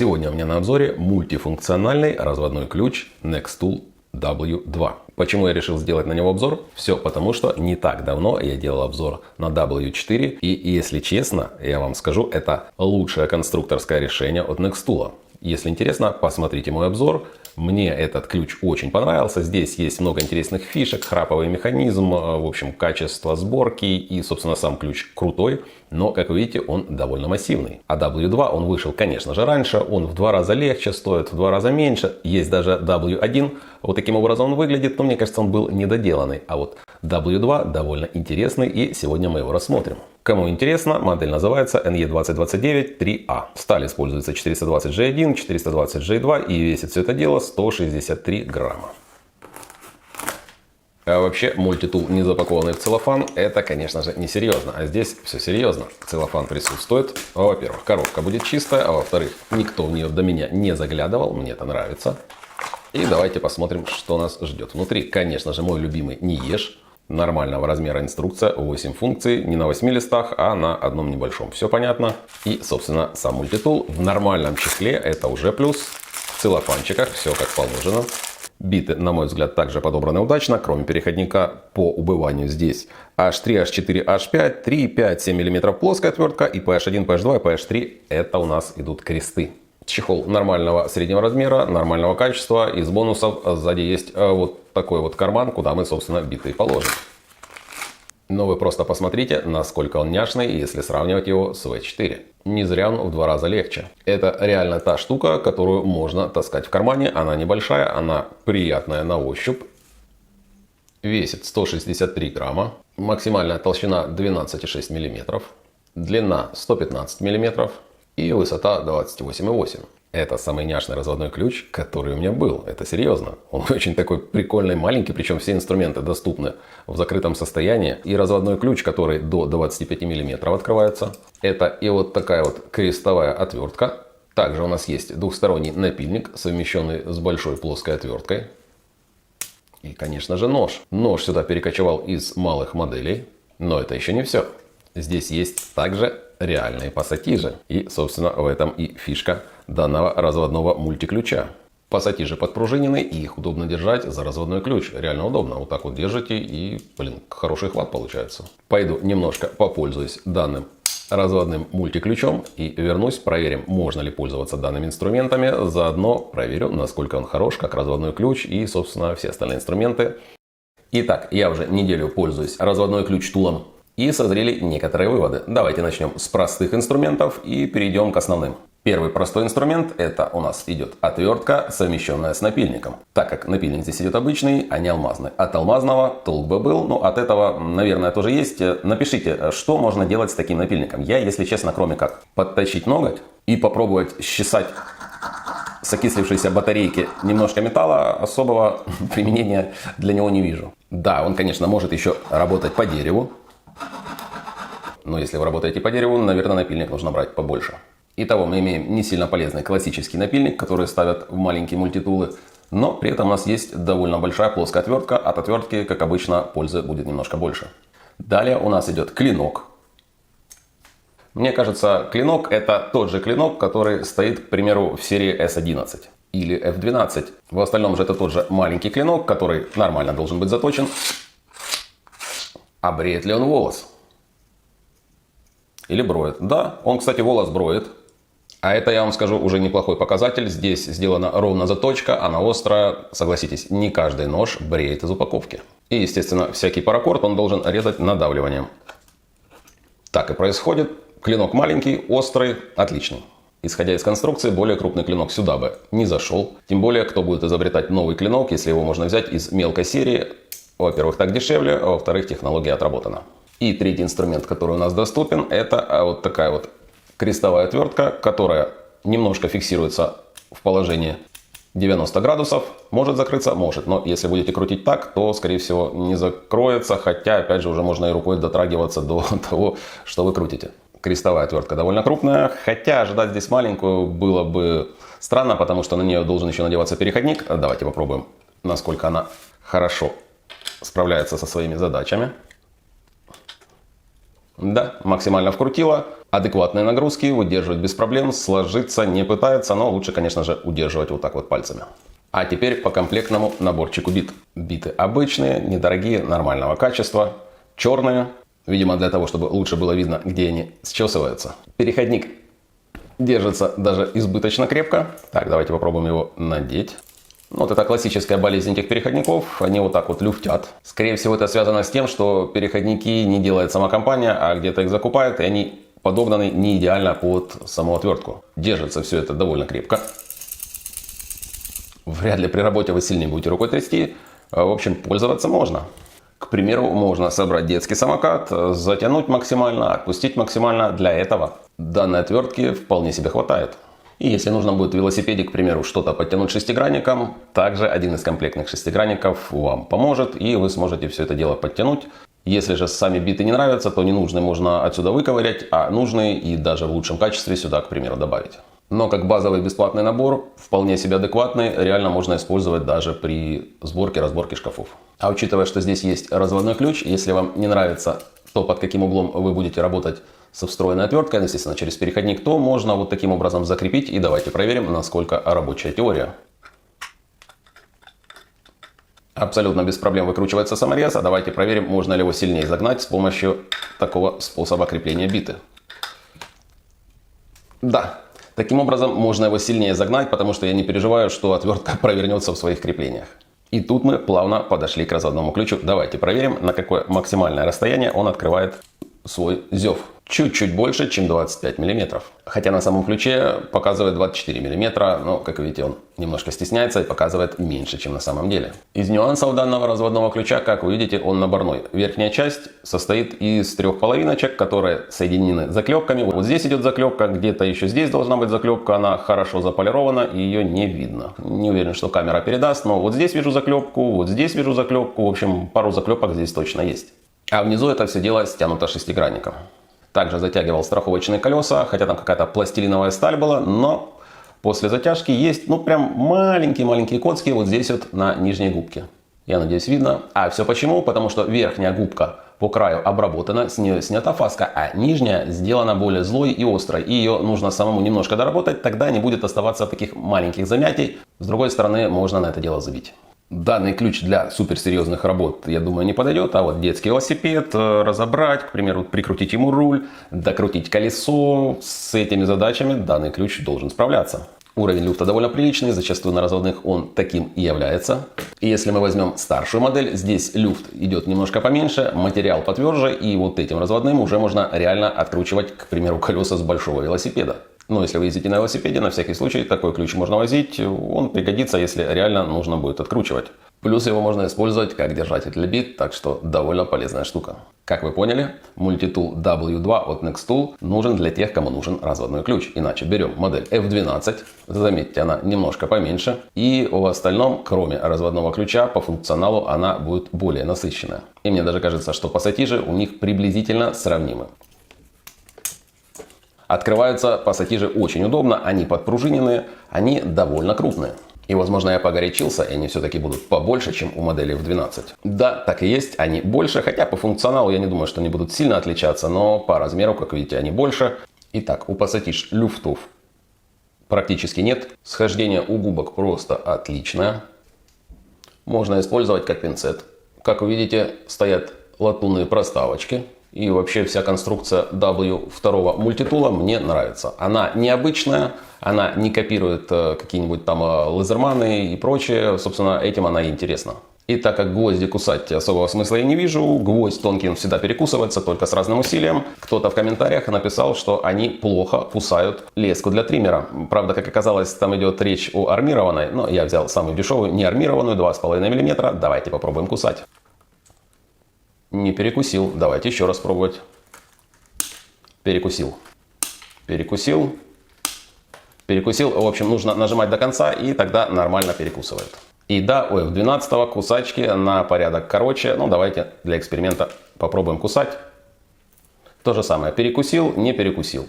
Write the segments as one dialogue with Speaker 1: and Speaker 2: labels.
Speaker 1: Сегодня у меня на обзоре мультифункциональный разводной ключ Nextool W2. Почему я решил сделать на него обзор? Все потому, что не так давно я делал обзор на W4. И если честно, я вам скажу, это лучшее конструкторское решение от Nextool. Если интересно, посмотрите мой обзор. Мне этот ключ очень понравился. Здесь есть много интересных фишек, храповый механизм, в общем, качество сборки и, собственно, сам ключ крутой. Но, как вы видите, он довольно массивный. А W2 он вышел, конечно же, раньше. Он в 2 раза легче, стоит в 2 раза меньше. Есть даже W1. Вот таким образом он выглядит, но мне кажется, он был недоделанный. А вот W2 довольно интересный, и сегодня мы его рассмотрим. Кому интересно, модель называется NE2029-3A. Сталь используется 420G1, 420G2 и весит все это дело 163 грамма. А вообще, мультитул, не запакованный в целлофан, это, конечно же, не серьезно. А здесь все серьезно. Целлофан присутствует. Во-первых, коробка будет чистая, а во-вторых, никто в нее до меня не заглядывал. Мне это нравится. И давайте посмотрим, что нас ждет. Внутри, конечно же, мой любимый не ешь. Нормального размера инструкция, 8 функций, не на 8 листах, а на одном небольшом. Все понятно. И, собственно, сам мультитул в нормальном чехле, это уже плюс. В целлофанчиках все как положено. Биты, на мой взгляд, также подобраны удачно, кроме переходника по убыванию здесь H3, H4, H5, 3, 5, 7 мм плоская отвертка и PH1, PH2 и PH3 это у нас идут кресты. Чехол нормального среднего размера, нормального качества. Из бонусов сзади есть вот такой вот карман, куда мы, собственно, биты положим. Но вы просто посмотрите, насколько он няшный, если сравнивать его с V4. Не зря он в 2 раза легче. Это реально та штука, которую можно таскать в кармане. Она небольшая, она приятная на ощупь. Весит 163 грамма. Максимальная толщина 12,6 мм. Длина 115 мм. И высота 28,8. Это самый няшный разводной ключ, который у меня был. Это серьезно. Он очень такой прикольный, маленький, причем все инструменты доступны в закрытом состоянии. И разводной ключ, который до 25 мм открывается. Это и вот такая вот крестовая отвертка. Также у нас есть двухсторонний напильник, совмещенный с большой плоской отверткой. И, конечно же, нож. Нож сюда перекочевал из малых моделей. Но это еще не все. Здесь есть также реальные пассатижи. И, собственно, в этом и фишка данного разводного мультиключа. Пассатижи подпружинены, и их удобно держать за разводной ключ. Реально удобно. Вот так вот держите, и, хороший хват получается. Пойду немножко попользуюсь данным разводным мультиключом и вернусь, проверим, можно ли пользоваться данными инструментами. Заодно проверю, насколько он хорош, как разводной ключ и, собственно, все остальные инструменты. Итак, я уже неделю пользуюсь разводной ключ-тулом. И созрели некоторые выводы. Давайте начнем с простых инструментов и перейдем к основным. Первый простой инструмент — это у нас идет отвертка, совмещенная с напильником. Так как напильник здесь идет обычный, а не алмазный. От алмазного толк бы был, но от этого, наверное, тоже есть. Напишите, что можно делать с таким напильником. Я, если честно, кроме как подточить ноготь и попробовать счесать с окислившейся батарейки немножко металла, особого применения для него не вижу. Да, он, конечно, может еще работать по дереву. Но если вы работаете по дереву, наверное, напильник нужно брать побольше. Итого мы имеем не сильно полезный классический напильник, который ставят в маленькие мультитулы. Но при этом у нас есть довольно большая плоская отвертка. От отвертки, как обычно, пользы будет немножко больше. Далее у нас идет клинок. Мне кажется, клинок — это тот же клинок, который стоит, к примеру, в серии S11 или F12. В остальном же это тот же маленький клинок, который нормально должен быть заточен. А бреет ли он волос? Или броет? Да, он, кстати, волос броет. А это, я вам скажу, уже неплохой показатель. Здесь сделана ровно заточка, она острая. Согласитесь, не каждый нож бреет из упаковки. И, естественно, всякий паракорд он должен резать надавливанием. Так и происходит. Клинок маленький, острый, отличный. Исходя из конструкции, более крупный клинок сюда бы не зашел. Тем более, кто будет изобретать новый клинок, если его можно взять из мелкой серии. Во-первых, так дешевле, а во-вторых, технология отработана. И третий инструмент, который у нас доступен, это вот такая вот крестовая отвертка, которая немножко фиксируется в положении 90 градусов. Может закрыться, может. Но если будете крутить так, то, скорее всего, не закроется. Хотя, опять же, уже можно и рукой дотрагиваться до того, что вы крутите. Крестовая отвертка довольно крупная. Хотя ожидать здесь маленькую было бы странно, потому что на нее должен еще надеваться переходник. Давайте попробуем, насколько она хорошо справляется со своими задачами. Да, максимально вкрутила. Адекватные нагрузки выдерживать без проблем, сложиться не пытается, но лучше, конечно же, удерживать вот так вот пальцами. А теперь по комплектному наборчику бит. Биты обычные, недорогие, нормального качества, черные. Видимо, для того, чтобы лучше было видно, где они счесываются. Переходник держится даже избыточно крепко. Так, давайте попробуем его надеть. Вот это классическая болезнь этих переходников, они вот так вот люфтят. Скорее всего, это связано с тем, что переходники не делает сама компания, а где-то их закупают, и они подогнаны не идеально под саму отвертку. Держится все это довольно крепко. Вряд ли при работе вы сильнее будете рукой трясти. В общем, пользоваться можно. К примеру, можно собрать детский самокат, затянуть максимально, отпустить максимально. Для этого данной отвертки вполне себе хватает. И если нужно будет в велосипеде, к примеру, что-то подтянуть шестигранником, также один из комплектных шестигранников вам поможет, и вы сможете все это дело подтянуть. Если же сами биты не нравятся, то ненужные можно отсюда выковырять, а нужные и даже в лучшем качестве сюда, к примеру, добавить. Но как базовый бесплатный набор, вполне себе адекватный, реально можно использовать даже при сборке-разборке шкафов. А учитывая, что здесь есть разводной ключ, если вам не нравится то, под каким углом вы будете работать со встроенной отверткой, естественно, через переходник, то можно вот таким образом закрепить. И давайте проверим, насколько рабочая теория. Абсолютно без проблем выкручивается саморез. А давайте проверим, можно ли его сильнее загнать с помощью такого способа крепления биты. Да, таким образом можно его сильнее загнать, потому что я не переживаю, что отвертка провернется в своих креплениях. И тут мы плавно подошли к разводному ключу. Давайте проверим, на какое максимальное расстояние он открывает свой зев. Чуть-чуть больше, чем 25 мм. Хотя на самом ключе показывает 24 мм, но, как видите, он немножко стесняется и показывает меньше, чем на самом деле. Из нюансов данного разводного ключа, как вы видите, он наборной. Верхняя часть состоит из 3 половиночек, которые соединены заклепками. Вот здесь идет заклепка, где-то еще здесь должна быть заклепка, она хорошо заполирована и ее не видно. Не уверен, что камера передаст, но вот здесь вижу заклепку, вот здесь вижу заклепку. В общем, пару заклепок здесь точно есть. А внизу это все дело стянуто шестигранником. Также затягивал страховочные колеса, хотя там какая-то пластилиновая сталь была, но после затяжки есть, ну, прям маленькие-маленькие коцки вот здесь вот на нижней губке. Я надеюсь, видно. А все почему? Потому что верхняя губка по краю обработана, с нее снята фаска, а нижняя сделана более злой и острой. И ее нужно самому немножко доработать, тогда не будет оставаться таких маленьких замятий. С другой стороны, можно на это дело забить. Данный ключ для суперсерьезных работ, я думаю, не подойдет, а вот детский велосипед разобрать, к примеру, прикрутить ему руль, докрутить колесо, с этими задачами данный ключ должен справляться. Уровень люфта довольно приличный, зачастую на разводных он таким и является. И если мы возьмем старшую модель, здесь люфт идет немножко поменьше, материал потверже, и вот этим разводным уже можно реально откручивать, к примеру, колеса с большого велосипеда. Но если вы ездите на велосипеде, на всякий случай такой ключ можно возить, он пригодится, если реально нужно будет откручивать. Плюс его можно использовать как держатель для бит, так что довольно полезная штука. Как вы поняли, мультитул W2 от Nextool нужен для тех, кому нужен разводной ключ. Иначе берем модель F12, заметьте, она немножко поменьше, и в остальном, кроме разводного ключа, по функционалу она будет более насыщенная. И мне даже кажется, что пассатижи у них приблизительно сравнимы. Открываются пассатижи очень удобно, они подпружиненные, они довольно крупные. И, возможно, я погорячился, и они все-таки будут побольше, чем у модели F12. Да, так и есть, они больше, хотя по функционалу я не думаю, что они будут сильно отличаться, но по размеру, как видите, они больше. Итак, у пассатиж люфтов практически нет. Схождение у губок просто отличное. Можно использовать как пинцет. Как вы видите, стоят латунные проставочки. И вообще вся конструкция W2 мультитула мне нравится. Она необычная, она не копирует какие-нибудь там лазерманы и прочее. Собственно, этим она и интересна. И так как гвозди кусать особого смысла я не вижу, гвоздь тонкий он всегда перекусывается, только с разным усилием. Кто-то в комментариях написал, что они плохо кусают леску для триммера. Правда, как оказалось, там идет речь о армированной, но я взял самую дешевую, не армированную, 2,5 мм. Давайте попробуем кусать. Не перекусил. Давайте еще раз пробовать. Перекусил. Перекусил. Перекусил. В общем, нужно нажимать до конца, и тогда нормально перекусывает. И да, у F12 кусачки на порядок короче. Ну, давайте для эксперимента попробуем кусать. То же самое. Перекусил, не перекусил.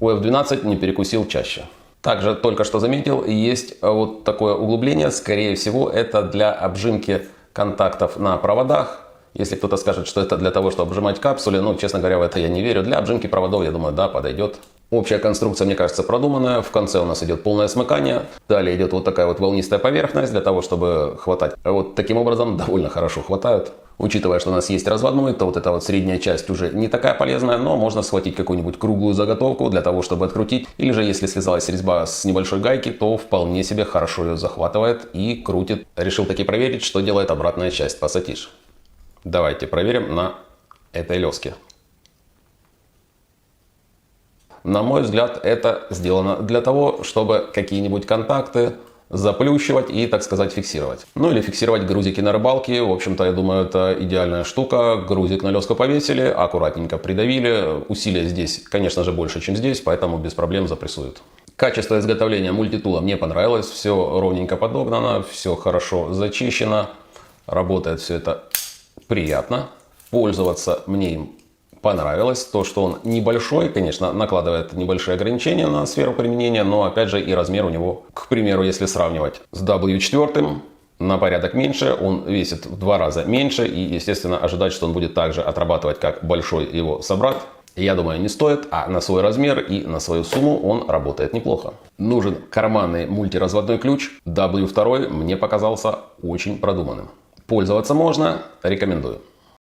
Speaker 1: У F12 не перекусил чаще. Также только что заметил, есть вот такое углубление. Скорее всего, это для обжимки контактов на проводах. Если кто-то скажет, что это для того, чтобы обжимать капсули, ну, честно говоря, в это я не верю. Для обжимки проводов, я думаю, да, подойдет. Общая конструкция, мне кажется, продуманная. В конце у нас идет полное смыкание. Далее идет вот такая вот волнистая поверхность для того, чтобы хватать. Вот таким образом довольно хорошо хватает. Учитывая, что у нас есть разводной, то вот эта вот средняя часть уже не такая полезная, но можно схватить какую-нибудь круглую заготовку для того, чтобы открутить. Или же, если связалась резьба с небольшой гайки, то вполне себе хорошо ее захватывает и крутит. Решил таки проверить, что делает обратная часть пассатиж. Давайте проверим на этой леске. На мой взгляд, это сделано для того, чтобы какие-нибудь контакты заплющивать и, так сказать, фиксировать. Ну или фиксировать грузики на рыбалке. В общем-то, я думаю, это идеальная штука. Грузик на леску повесили, аккуратненько придавили. Усилия здесь, конечно же, больше, чем здесь, поэтому без проблем запрессует. Качество изготовления мультитула мне понравилось. Все ровненько подогнано, все хорошо зачищено. Работает все это приятно. Пользоваться мне им понравилось. То, что он небольшой, конечно, накладывает небольшие ограничения на сферу применения, но опять же и размер у него, к примеру, если сравнивать с W4, на порядок меньше, он весит в 2 раза меньше и, естественно, ожидать, что он будет так же отрабатывать, как большой его собрат, я думаю, не стоит, а на свой размер и на свою сумму он работает неплохо. Нужен карманный мультиразводной ключ. W2 мне показался очень продуманным. Пользоваться можно, рекомендую.